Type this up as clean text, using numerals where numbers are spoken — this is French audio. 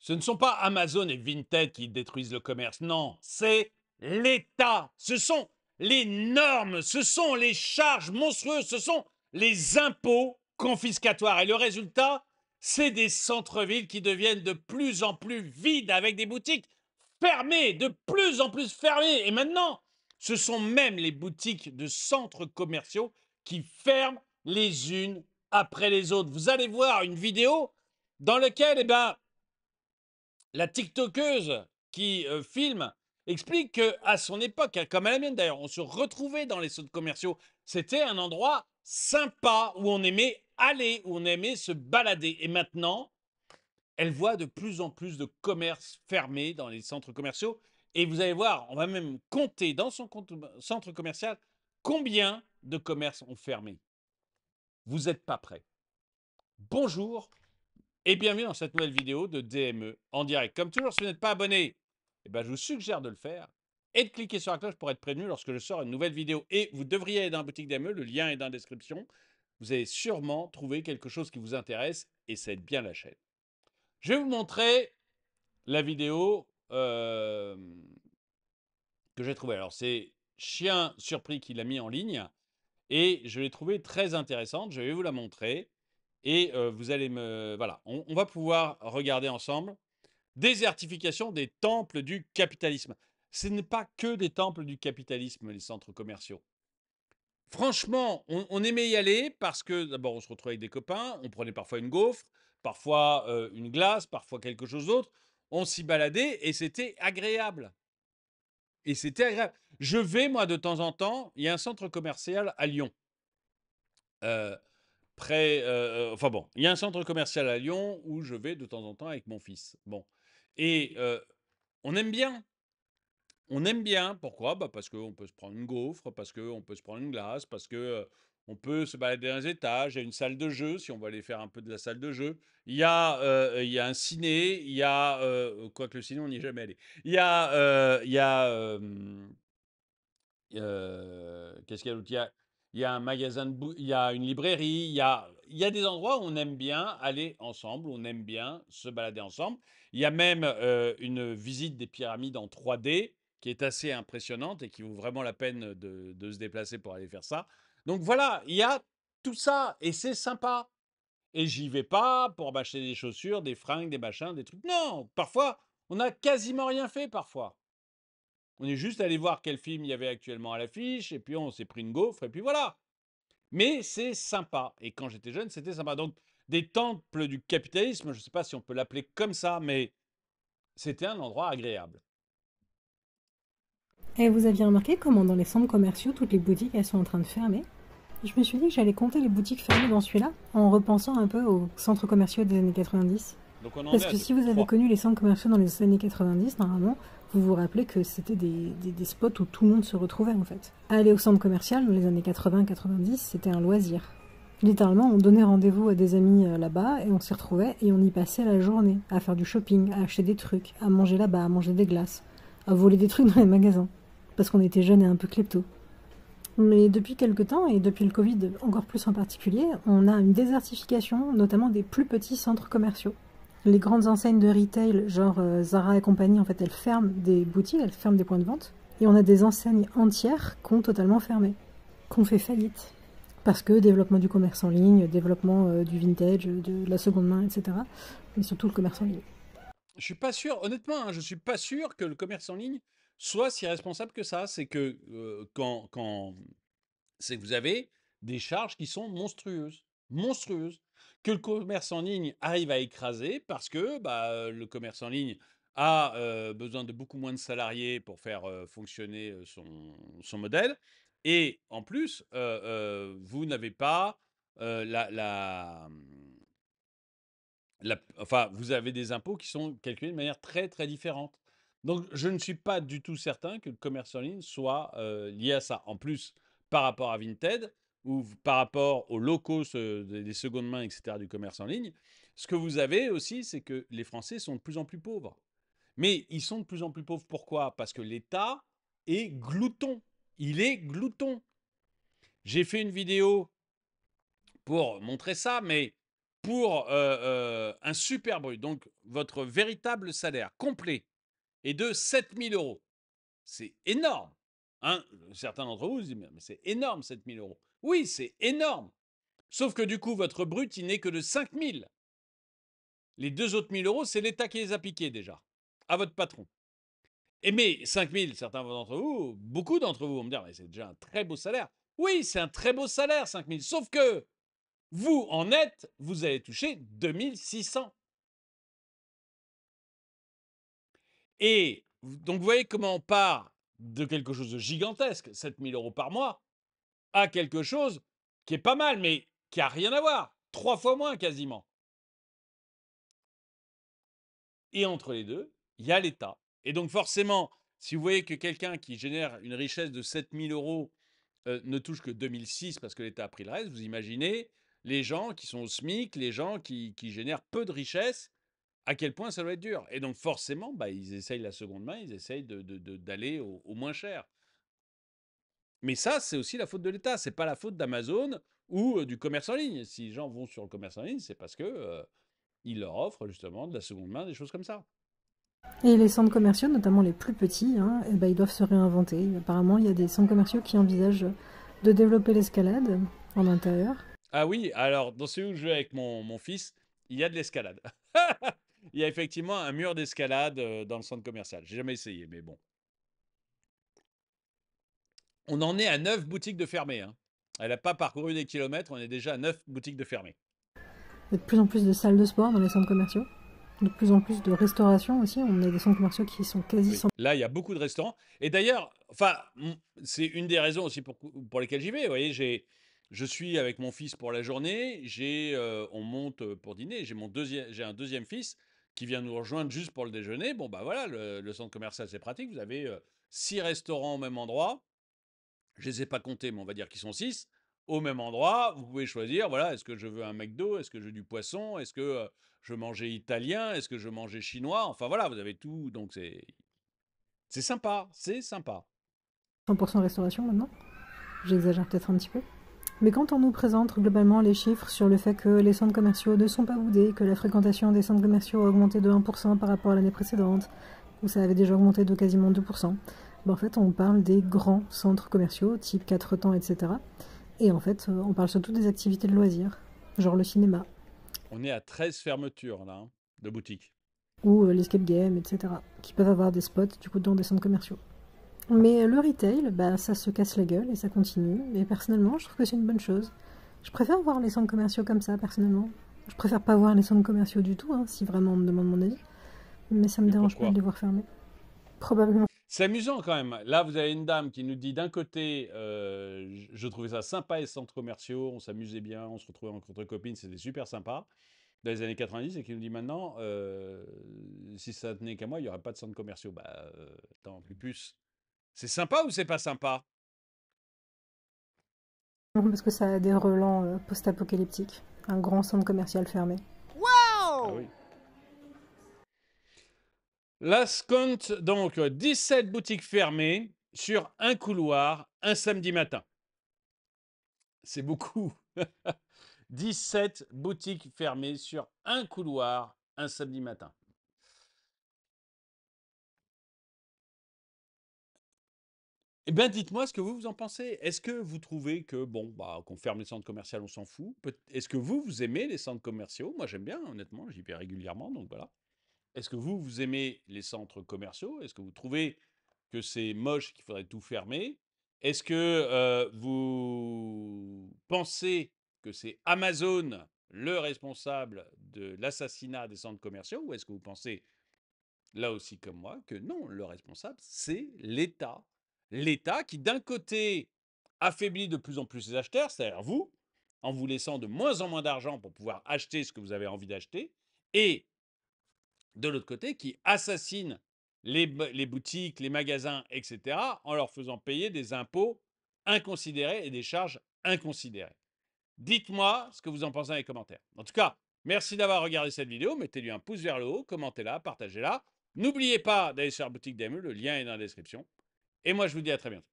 Ce ne sont pas Amazon et Vinted qui détruisent le commerce, non, c'est l'État. Ce sont les normes, ce sont les charges monstrueuses, ce sont les impôts confiscatoires. Et le résultat, c'est des centres-villes qui deviennent de plus en plus vides avec des boutiques fermées, de plus en plus fermées. Et maintenant, ce sont même les boutiques de centres commerciaux qui ferment les unes après les autres. Vous allez voir une vidéo dans laquelle, la TikTokeuse qui filme explique qu'à son époque, hein, comme à la mienne d'ailleurs, on se retrouvait dans les centres commerciaux. C'était un endroit sympa où on aimait aller, où on aimait se balader. Et maintenant, elle voit de plus en plus de commerces fermés dans les centres commerciaux. Et vous allez voir, on va même compter dans son centre commercial combien de commerces ont fermé. Vous n'êtes pas prêts. Bonjour et bienvenue dans cette nouvelle vidéo de DME en direct. Comme toujours, si vous n'êtes pas abonné, je vous suggère de le faire et de cliquer sur la cloche pour être prévenu lorsque je sors une nouvelle vidéo. Et vous devriez aller dans la boutique DME, le lien est dans la description. Vous allez sûrement trouver quelque chose qui vous intéresse et c'est bien la chaîne. Je vais vous montrer la vidéo que j'ai trouvée. Alors, c'est Chien Surpris qui l'a mis en ligne et je l'ai trouvée très intéressante. Je vais vous la montrer et vous allez me... Voilà, on va pouvoir regarder ensemble. Désertification des temples du capitalisme. Ce n'est pas que des temples du capitalisme, les centres commerciaux. Franchement, on aimait y aller parce que d'abord, on se retrouvait avec des copains, on prenait parfois une gaufre, parfois une glace, parfois quelque chose d'autre. On s'y baladait et c'était agréable. Et c'était agréable. Je vais, moi, de temps en temps, il y a un centre commercial à Lyon. Euh, enfin bon, il y a un centre commercial à Lyon où je vais de temps en temps avec mon fils. Bon. Et on aime bien. On aime bien. Pourquoi? Parce qu'on peut se prendre une gaufre, parce qu'on peut se prendre une glace, parce que on peut se balader dans les étages. Il y a une salle de jeu, si on va aller faire un peu de la salle de jeu. Il y a un ciné, il y a... quoique le ciné, on n'y est jamais allé. Qu'est-ce qu'il y a d'autre? Il y a un magasin il y a une librairie, il y a des endroits où on aime bien aller ensemble, où on aime bien se balader ensemble. Il y a même une visite des pyramides en 3D qui est assez impressionnante et qui vaut vraiment la peine de se déplacer pour aller faire ça. Donc voilà, il y a tout ça et c'est sympa. Et j'y vais pas pour m'acheter des chaussures, des fringues, des machins, des trucs. Non, parfois, on n'a quasiment rien fait parfois. On est juste allé voir quel film il y avait actuellement à l'affiche, et puis on s'est pris une gaufre, et puis voilà. Mais c'est sympa. Et quand j'étais jeune, c'était sympa. Donc, des temples du capitalisme, je ne sais pas si on peut l'appeler comme ça, mais c'était un endroit agréable. Et vous aviez remarqué comment dans les centres commerciaux, toutes les boutiques, elles sont en train de fermer? Je me suis dit que j'allais compter les boutiques fermées dans celui-là, en repensant un peu aux centres commerciaux des années 90. Donc, on en Parce est à que si vous avez 3. connu les centres commerciaux dans les années 90, normalement, vous vous rappelez que c'était des spots où tout le monde se retrouvait en fait. Aller au centre commercial dans les années 80-90, c'était un loisir. Littéralement, on donnait rendez-vous à des amis là-bas et on s'y retrouvait et on y passait la journée à faire du shopping, à acheter des trucs, à manger là-bas, à manger des glaces, à voler des trucs dans les magasins. Parce qu'on était jeunes et un peu klepto. Mais depuis quelques temps, et depuis le Covid encore plus en particulier, on a une désertification, notamment des plus petits centres commerciaux. Les grandes enseignes de retail, genre Zara et compagnie, en fait, elles ferment des boutiques, elles ferment des points de vente. Et on a des enseignes entières qui ont totalement fermé, qui ont fait faillite. Parce que développement du commerce en ligne, développement du vintage, de la seconde main, etc. Mais surtout le commerce en ligne. Je suis pas sûr, honnêtement, hein, je suis pas sûr que le commerce en ligne soit si responsable que ça. C'est que c'est que vous avez des charges qui sont monstrueuses, monstrueuses, que le commerce en ligne arrive à écraser parce que le commerce en ligne a besoin de beaucoup moins de salariés pour faire fonctionner son modèle. Et en plus, vous n'avez pas enfin, vous avez des impôts qui sont calculés de manière très, très différente. Donc, je ne suis pas du tout certain que le commerce en ligne soit lié à ça. En plus, par rapport à Vinted ou par rapport aux locaux des secondes mains, etc., du commerce en ligne, ce que vous avez aussi, c'est que les Français sont de plus en plus pauvres. Mais ils sont de plus en plus pauvres. Pourquoi? Parce que l'État est glouton. Il est glouton. J'ai fait une vidéo pour montrer ça, mais pour un super brut. Donc, votre véritable salaire complet est de 7 000 €. C'est énorme. Hein, certains d'entre vous se disent, mais c'est énorme, 7 000 €. Oui, c'est énorme. Sauf que du coup, votre brut, il n'est que de 5 000. Les 2 autres 1 000 €, c'est l'État qui les a piqués déjà, à votre patron. Et mais 5 000, certains d'entre vous, beaucoup d'entre vous vont me dire, mais c'est déjà un très beau salaire. Oui, c'est un très beau salaire, 5 000. Sauf que vous, en net, vous allez toucher 2 600. Et donc, vous voyez comment on part de quelque chose de gigantesque, 7 000 € par mois, à quelque chose qui est pas mal, mais qui a rien à voir. 3 fois moins quasiment. Et entre les deux, il y a l'État. Et donc forcément, si vous voyez que quelqu'un qui génère une richesse de 7 000 € ne touche que 2 600 parce que l'État a pris le reste, vous imaginez les gens qui sont au SMIC, les gens qui génèrent peu de richesse, à quel point ça doit être dur. Et donc forcément, bah, ils essayent la seconde main, ils essayent d'aller au moins cher. Mais ça, c'est aussi la faute de l'État. C'est pas la faute d'Amazon ou du commerce en ligne. Si les gens vont sur le commerce en ligne, c'est parce que ils leur offrent justement de la seconde main, des choses comme ça. Et les centres commerciaux, notamment les plus petits, hein, eh ben, ils doivent se réinventer. Apparemment, il y a des centres commerciaux qui envisagent de développer l'escalade en intérieur. Ah oui, alors dans celui où je vais avec mon fils, il y a de l'escalade. Il y a effectivement un mur d'escalade dans le centre commercial. J'ai jamais essayé, mais bon. On en est à 9 boutiques de fermées. Hein. Elle n'a pas parcouru des kilomètres, on est déjà à 9 boutiques de fermées. Il y a de plus en plus de salles de sport dans les centres commerciaux. De plus en plus de restauration aussi. On a des centres commerciaux qui sont quasi Oui. Là, il y a beaucoup de restaurants. Et d'ailleurs, enfin, c'est une des raisons aussi pour lesquelles j'y vais. Vous voyez, je suis avec mon fils pour la journée. On monte pour dîner. J'ai un deuxième fils qui vient nous rejoindre juste pour le déjeuner. Bon, bah voilà, le centre commercial, c'est pratique. Vous avez 6 restaurants au même endroit. Je les ai pas comptés, mais on va dire qu'ils sont 6 au même endroit. Vous pouvez choisir, voilà, est-ce que je veux un McDo? Est-ce que je veux du poisson? Est-ce que je veux manger italien? Est-ce que je veux manger chinois? Enfin voilà, vous avez tout. Donc c'est sympa, c'est sympa. 100% restauration maintenant. J'exagère peut-être un petit peu. Mais quand on nous présente globalement les chiffres sur le fait que les centres commerciaux ne sont pas boudés, que la fréquentation des centres commerciaux a augmenté de 1% par rapport à l'année précédente, où ça avait déjà augmenté de quasiment 2%, ben en fait on parle des grands centres commerciaux, type 4 temps, etc. Et en fait on parle surtout des activités de loisirs, genre le cinéma. On est à 13 fermetures là, hein, de boutiques. Ou l'escape game, etc. qui peuvent avoir des spots du coup dans des centres commerciaux. Mais le retail, bah, ça se casse la gueule et ça continue. Et personnellement, je trouve que c'est une bonne chose. Je préfère voir les centres commerciaux comme ça, personnellement. Je préfère pas voir les centres commerciaux du tout, hein, si vraiment on me demande mon avis. Mais ça me Mais dérange pas pourquoi? de les voir fermés. Probablement. C'est amusant quand même. Là, vous avez une dame qui nous dit d'un côté, je trouvais ça sympa les centres commerciaux, on s'amusait bien, on se retrouvait entre copines, c'était super sympa dans les années 90, et qui nous dit maintenant, si ça tenait qu'à moi, il n'y aurait pas de centres commerciaux. Bah, attends, plus. C'est sympa ou c'est pas sympa? Parce que ça a des relents post-apocalyptiques. Un grand centre commercial fermé. Ah oui. Las compte donc 17 boutiques fermées sur un couloir un samedi matin. C'est beaucoup. 17 boutiques fermées sur un couloir un samedi matin. Eh bien, dites-moi ce que vous en pensez. Est-ce que vous trouvez que, bon, bah, qu'on ferme les centres commerciaux, on s'en fout? Est-ce que vous aimez les centres commerciaux? Moi, j'aime bien, honnêtement, j'y vais régulièrement, donc voilà. Est-ce que vous aimez les centres commerciaux? Est-ce que vous trouvez que c'est moche, qu'il faudrait tout fermer? Est-ce que vous pensez que c'est Amazon le responsable de l'assassinat des centres commerciaux? Ou est-ce que vous pensez, là aussi comme moi, que non, le responsable, c'est l'État? L'État qui, d'un côté, affaiblit de plus en plus les acheteurs, c'est-à-dire vous, en vous laissant de moins en moins d'argent pour pouvoir acheter ce que vous avez envie d'acheter, et de l'autre côté, qui assassine les boutiques, les magasins, etc., en leur faisant payer des impôts inconsidérés et des charges inconsidérées. Dites-moi ce que vous en pensez dans les commentaires. En tout cas, merci d'avoir regardé cette vidéo. Mettez-lui un pouce vers le haut, commentez-la, partagez-la. N'oubliez pas d'aller sur la boutique DME, le lien est dans la description. Et moi, je vous dis à très bientôt.